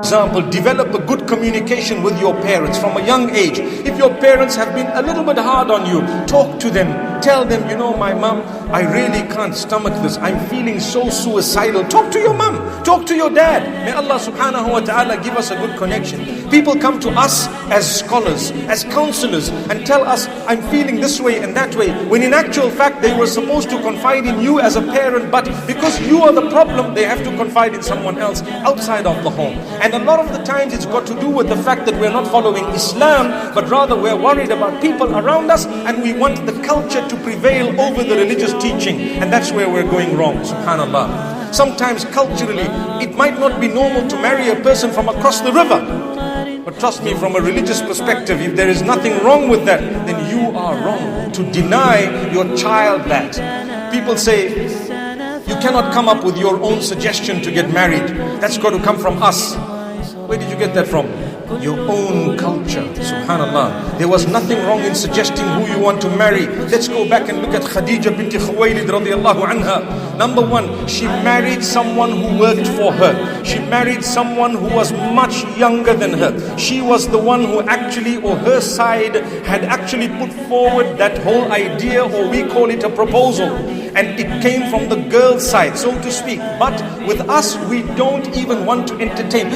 Example, develop a good communication with your parents from a young age. If your parents have been a little bit hard on you, talk to them. Tell them, you know, my mom, I really can't stomach this. I'm feeling so suicidal. Talk to your mom. Talk to your dad. May Allah subhanahu wa ta'ala give us a good connection. People come to us as scholars, as counselors, and tell us, I'm feeling this way and that way. When in actual fact, they were supposed to confide in you as a parent, but because you are the problem, they have to confide in someone else outside of the home. And a lot of the times it's got to do with the fact that we're not following Islam, but rather we're worried about people around us, and we want the culture to prevail over the religious teaching. And that's where we're going wrong, subhanallah. Sometimes culturally, it might not be normal to marry a person from across the river. But trust me, from a religious perspective, if there is nothing wrong with that, then you are wrong to deny your child that. People say, you cannot come up with your own suggestion to get married. That's got to come from us. Where did you get that from? Your own culture, subhanallah. There was nothing wrong in suggesting who you want to marry. Let's go back and look at Khadija bint Khuwaylid radiyallahu anha. Number one, she married someone who worked for her. She married someone who was much younger than her. She was the one who actually, or her side, had actually put forward that whole idea, or we call it a proposal. And it came from the girl's side, so to speak. But with us, we don't even want to entertain.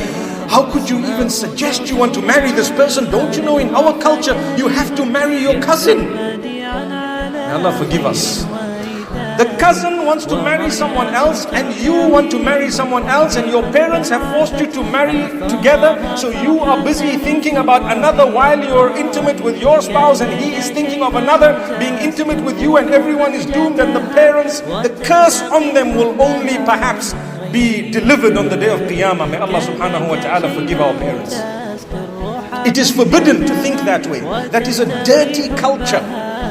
How could you even suggest you want to marry this person? Don't you know in our culture, you have to marry your cousin? May Allah forgive us. The cousin wants to marry someone else, and you want to marry someone else, and your parents have forced you to marry together. So you are busy thinking about another while you're intimate with your spouse, and he is thinking of another being intimate with you, and everyone is doomed. And the parents, the curse on them will only perhaps be delivered on the day of Qiyamah. May Allah subhanahu wa ta'ala forgive our parents. It is forbidden to think that way. That is a dirty culture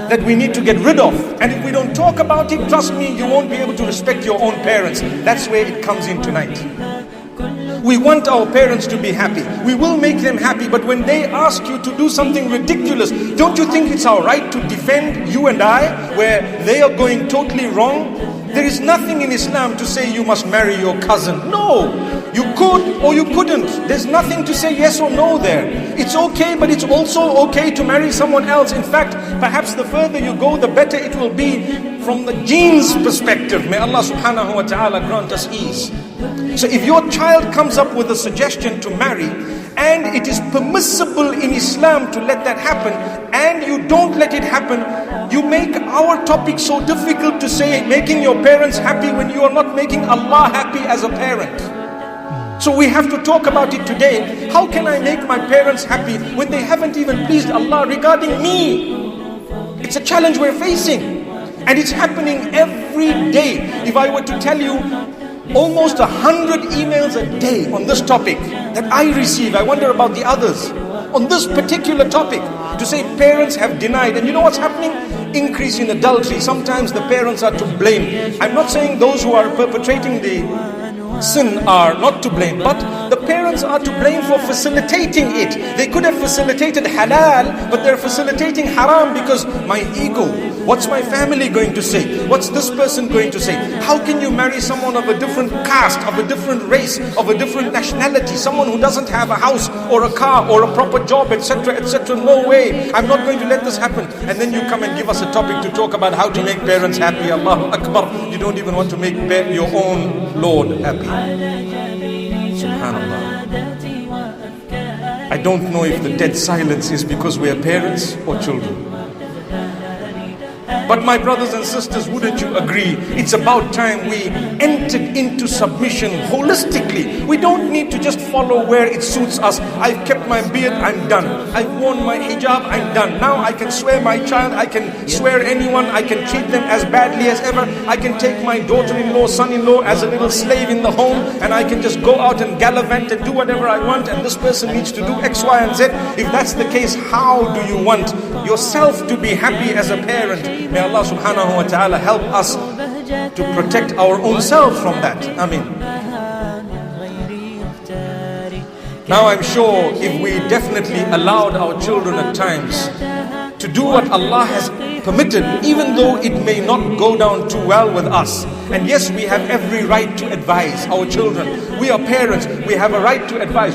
that we need to get rid of. And if we don't talk about it, trust me, you won't be able to respect your own parents. That's where it comes in tonight. We want our parents to be happy. We will make them happy, but when they ask you to do something ridiculous, don't you think it's our right to defend you and I, where they are going totally wrong? There is nothing in Islam to say you must marry your cousin. No, you could or you couldn't. There's nothing to say yes or no there. It's okay, but it's also okay to marry someone else. In fact, perhaps the further you go, the better it will be from the genes perspective. May Allah subhanahu wa ta'ala grant us ease. So if your child comes up with a suggestion to marry, and it is permissible in Islam to let that happen, and you don't let it happen, you make our topic so difficult to say making your parents happy when you are not making Allah happy as a parent. So we have to talk about it today. How can I make my parents happy when they haven't even pleased Allah regarding me? It's a challenge we're facing, and it's happening every day. If I were to tell you almost 100 emails a day on this topic that I receive, I wonder about the others, on this particular topic, to say parents have denied. And you know what's happening? Increase in adultery. Sometimes the parents are to blame. I'm not saying those who are perpetrating the sin are not to blame, but the parents are to blame for facilitating it. They could have facilitated halal, but they're facilitating haram because my ego. What's my family going to say? What's this person going to say? How can you marry someone of a different caste, of a different race, of a different nationality, someone who doesn't have a house or a car or a proper job, etc., etc.? No way. I'm not going to let this happen. And then you come and give us a topic to talk about how to make parents happy. Allahu Akbar. You don't even want to make your own Lord happy. Subhanallah. I don't know if the dead silence is because we are parents or children. But my brothers and sisters, wouldn't you agree? It's about time we entered into submission holistically. We don't need to just follow where it suits us. I've kept my beard, I'm done. I've worn my hijab, I'm done. Now I can swear my child, I can swear anyone, I can treat them as badly as ever. I can take my daughter-in-law, son-in-law as a little slave in the home, and I can just go out and gallivant and do whatever I want, and this person needs to do X, Y, and Z. If that's the case, how do you want yourself to be happy as a parent? May Allah subhanahu wa ta'ala help us to protect our own self from that. Ameen. Now I'm sure if we definitely allowed our children at times to do what Allah has permitted, even though it may not go down too well with us. And yes, we have every right to advise our children. We are parents, we have a right to advise.